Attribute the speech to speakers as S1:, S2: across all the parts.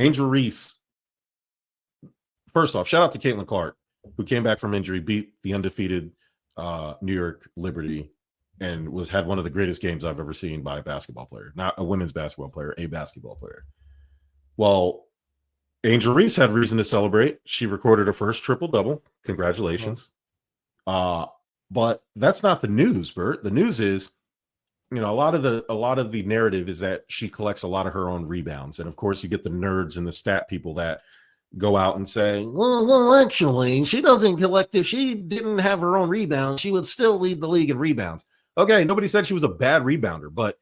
S1: Angel Reese. First off, shout out to Caitlin Clark, who came back from injury, beat the undefeated New York Liberty, and had one of the greatest games I've ever seen by a basketball player, not a women's basketball player, a basketball player. Well, Angel Reese had reason to celebrate. She recorded her first triple-double. Congratulations. But that's not the news, Bert. The news is, a lot of the narrative is that she collects a lot of her own rebounds. And of course, you get the nerds and the stat people that go out and say, well, actually, she doesn't collect. If she didn't have her own rebounds, she would still lead the league in rebounds. Okay, nobody said she was a bad rebounder, but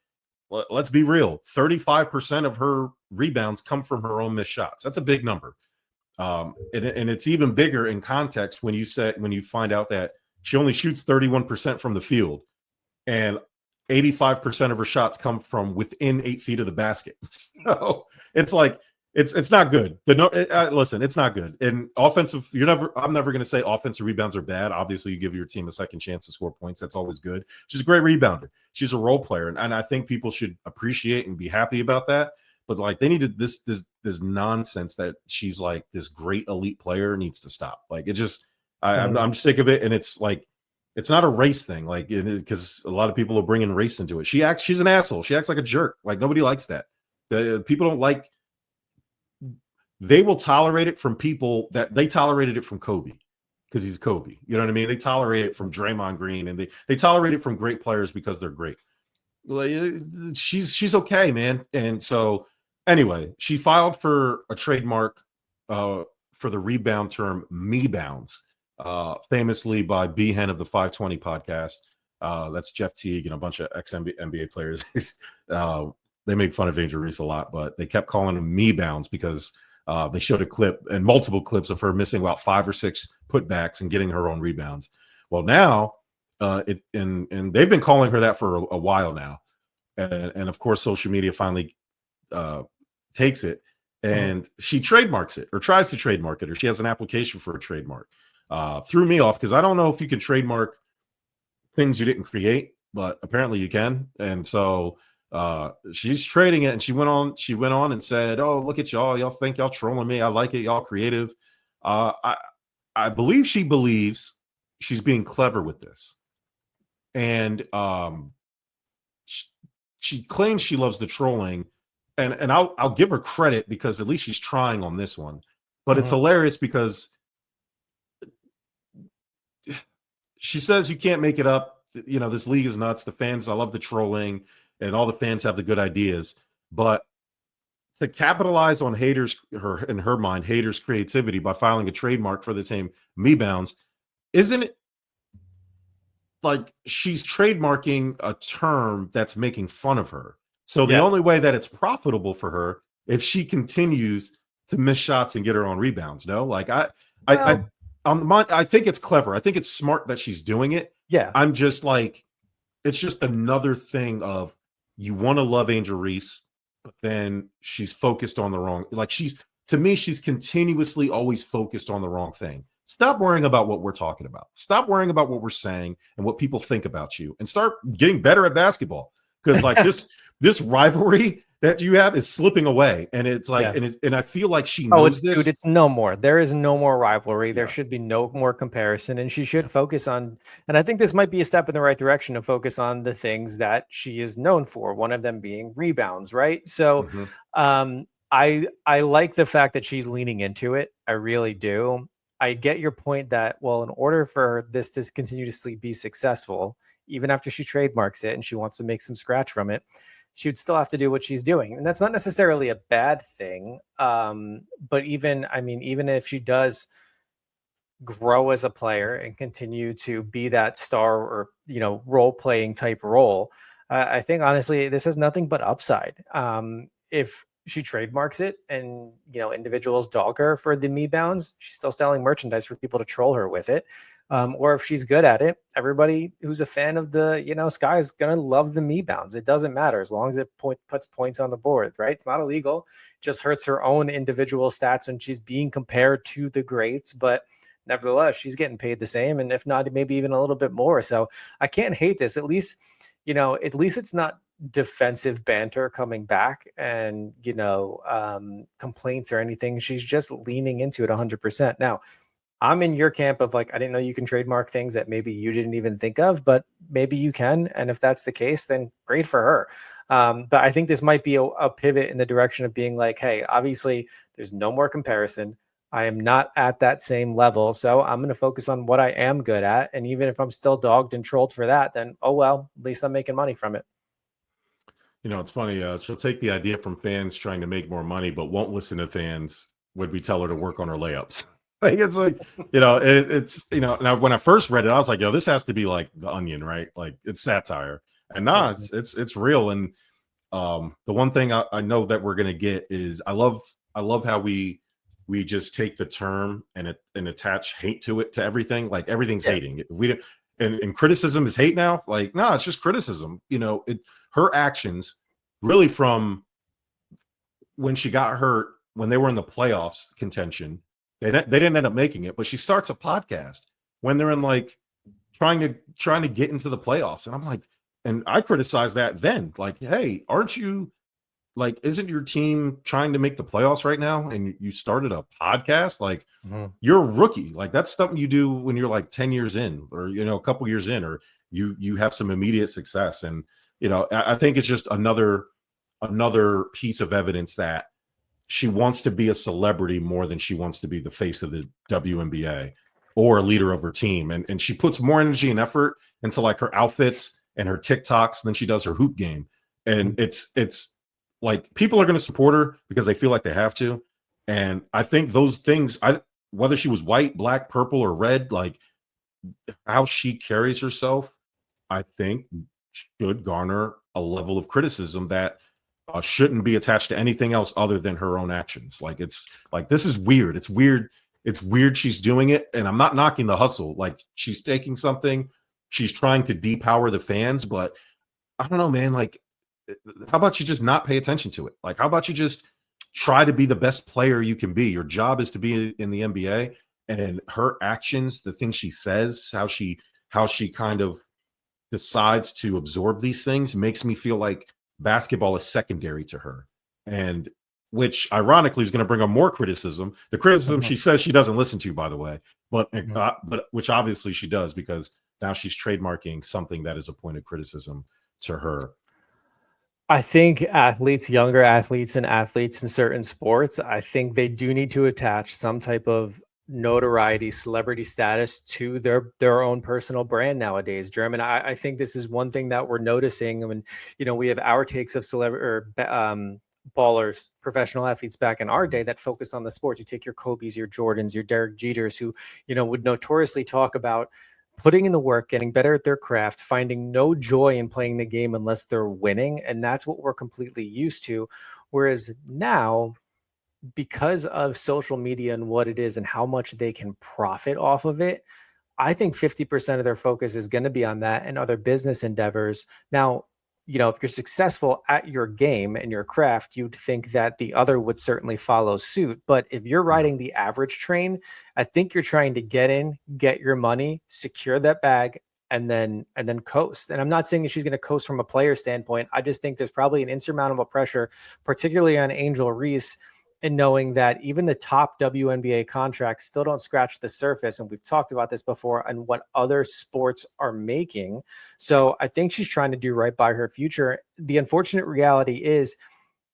S1: let's be real. 35% of her rebounds come from her own missed shots. That's a big number. And it's even bigger in context when you find out that she only shoots 31% from the field, and 85% of her shots come from within 8 feet of the basket. So it's like, it's not good. Listen, it's not good. And offensive, I'm never going to say offensive rebounds are bad. Obviously, you give your team a second chance to score points. That's always good. She's a great rebounder. She's a role player, and I think people should appreciate and be happy about that. But like, they need to this nonsense that she's like this great elite player needs to stop. Like, it just, I'm sick of it. And it's like, it's not a race thing, like, because a lot of people are bringing race into it. She's an asshole. She acts like a jerk. Like, nobody likes that. People don't like. They will tolerate it from people that they tolerated it from Kobe, because he's Kobe. You know what I mean? They tolerate it from Draymond Green, and they tolerate it from great players because they're great. Like, she's okay, man. And so anyway, she filed for a trademark for the rebound term Mebounds, famously by B-Hen of the 520 podcast. That's Jeff Teague and a bunch of ex-NBA players. They make fun of Angel Reese a lot, but they kept calling him Mebounds because they showed a clip and multiple clips of her missing about 5 or 6 putbacks and getting her own rebounds. Well, now and they've been calling her that for a while now, and of course, social media finally takes it, and she trademarks it, or tries to trademark it, or she has an application for a trademark. Threw me off, because I don't know if you can trademark things you didn't create, but apparently you can, and so. She's trading it, and she went on and said, "Oh, look at y'all think y'all trolling me. I like it. Y'all creative." I believe she believes she's being clever with this, and she claims she loves the trolling, and I'll give her credit, because at least she's trying on this one. But it's hilarious, because she says you can't make it up. This league is nuts. The fans, I love the trolling. And all the fans have the good ideas, but to capitalize on in her mind, haters' creativity by filing a trademark for the same Mebounds, isn't it like she's trademarking a term that's making fun of her? So the only way that it's profitable for her, if she continues to miss shots and get her own rebounds. No, like I think it's clever. I think it's smart that she's doing it.
S2: Yeah,
S1: I'm just like, it's just another thing of, you want to love Angel Reese, but then she's focused on the wrong. Like, she's continuously always focused on the wrong thing. Stop worrying about what we're talking about. Stop worrying about what we're saying and what people think about you, and start getting better at basketball. Because like this rivalry that you have is slipping away, and it's like, and I feel like she knows this.
S2: Dude, it's no more. There is no more rivalry. There should be no more comparison, and she should focus on. And I think this might be a step in the right direction to focus on the things that she is known for. One of them being rebounds, right? So, I like the fact that she's leaning into it. I really do. I get your point that, well, in order for this to continue to be successful, even after she trademarks it and she wants to make some scratch from it, she would still have to do what she's doing. And that's not necessarily a bad thing. But even if she does grow as a player and continue to be that star or, role playing type role, I think honestly, this has nothing but upside. If she trademarks it and, individuals dog her for the Mebounds, she's still selling merchandise for people to troll her with it. Or if she's good at it, everybody who's a fan of the, Sky is going to love the Mebounds. It doesn't matter as long as it puts points on the board, right? It's not illegal. It just hurts her own individual stats when she's being compared to the greats, but nevertheless, she's getting paid the same. And if not, maybe even a little bit more. So I can't hate this. At least it's not defensive banter coming back and, complaints or anything. She's just leaning into it 100%. Now, I'm in your camp of like, I didn't know you can trademark things that maybe you didn't even think of, but maybe you can. And if that's the case, then great for her. But I think this might be a pivot in the direction of being like, hey, obviously there's no more comparison. I am not at that same level. So I'm going to focus on what I am good at. And even if I'm still dogged and trolled for that, then, oh, well, at least I'm making money from it.
S1: It's funny. She'll take the idea from fans trying to make more money, but won't listen to fans when we tell her to work on her layups. Like it's like, now when I first read it, I was like, yo, this has to be like The Onion, right? Like it's satire. And nah, it's real. And the one thing I know that we're gonna get is I love how we just take the term and attach hate to it, to everything. Like everything's hating. And criticism is hate now. Like, no, it's just criticism. Her actions really from when she got hurt, when they were in the playoffs contention, they didn't end up making it, but she starts a podcast when they're in like trying to get into the playoffs. And I'm like, and I criticized that then, like, hey, aren't you like, isn't your team trying to make the playoffs right now? And you started a podcast, like you're a rookie. Like that's something you do when you're like 10 years in, or, a couple years in, or you have some immediate success. And, I think it's just another piece of evidence that she wants to be a celebrity more than she wants to be the face of the WNBA or a leader of her team. And she puts more energy and effort into like her outfits and her TikToks than she does her hoop game. And it's like people are going to support her because they feel like they have to. And I think those things, whether she was white, black, purple, or red, like how she carries herself, I think should garner a level of criticism that shouldn't be attached to anything else other than her own actions. Like it's like, this is weird. It's weird she's doing it. And I'm not knocking the hustle. Like she's taking something, she's trying to depower the fans, but I don't know, man. Like, how about you just not pay attention to it? Like, how about you just try to be the best player you can be? Your job is to be in the NBA, and her actions, the things she says, how she kind of decides to absorb these things makes me feel like basketball is secondary to her, and which ironically is going to bring on more criticism. The criticism she says she doesn't listen to, by the way, but which obviously she does, because now she's trademarking something that is a point of criticism to her.
S2: I think younger athletes and athletes in certain sports, I think they do need to attach some type of notoriety, celebrity status to their own personal brand nowadays. German, I think this is one thing that we're noticing when, we have our takes of celebrity or ballers, professional athletes back in our day that focus on the sport. You take your Kobe's, your Jordans, your Derek Jeters, who, would notoriously talk about putting in the work, getting better at their craft, finding no joy in playing the game unless they're winning. And that's what we're completely used to. Whereas now, because of social media and what it is and how much they can profit off of it, I think 50% of their focus is going to be on that and other business endeavors. Now, if you're successful at your game and your craft, you'd think that the other would certainly follow suit. But if you're riding the average train, I think you're trying to get in, get your money, secure that bag, and then coast. And I'm not saying that she's going to coast from a player standpoint. I just think there's probably an insurmountable pressure, particularly on Angel Reese, and knowing that even the top WNBA contracts still don't scratch the surface. And we've talked about this before and what other sports are making. So I think she's trying to do right by her future. The unfortunate reality is,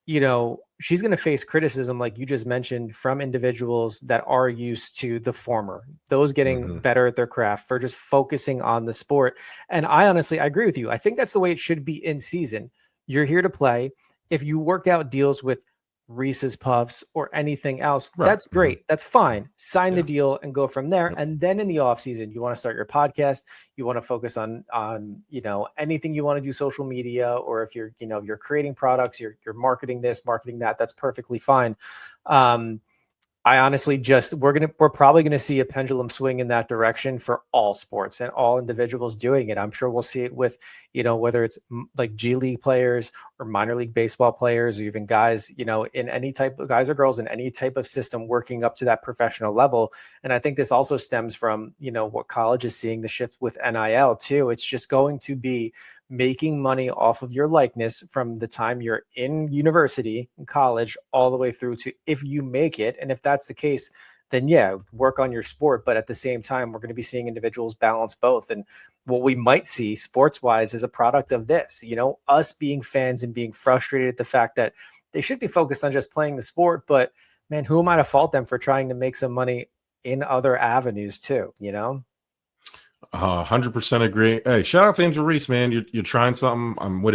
S2: she's going to face criticism, like you just mentioned, from individuals that are used to the former, those getting better at their craft for just focusing on the sport. And I agree with you. I think that's the way it should be in season. You're here to play. If you work out deals with Reese's Puffs or anything else, that's great. That's fine. Sign the deal and go from there. And then in the off season, you want to start your podcast. You want to focus on anything you want to do, social media, or if you're you're creating products, you're marketing this, marketing that. That's perfectly fine. I honestly we're probably going to see a pendulum swing in that direction for all sports and all individuals doing it. I'm sure we'll see it with, whether it's like G League players or minor league baseball players, or even guys, in any type of guys or girls in any type of system working up to that professional level. And I think this also stems from, what college is seeing, the shift with NIL too. It's just going to be making money off of your likeness from the time you're in university, in college, all the way through to if you make it. And if that's the case, then yeah, work on your sport. But at the same time, we're going to be seeing individuals balance both. And what we might see sports wise is a product of this, us being fans and being frustrated at the fact that they should be focused on just playing the sport. But man, who am I to fault them for trying to make some money in other avenues too,
S1: 100% agree. Hey, shout out to Angel Reese, man. You're trying something. I'm with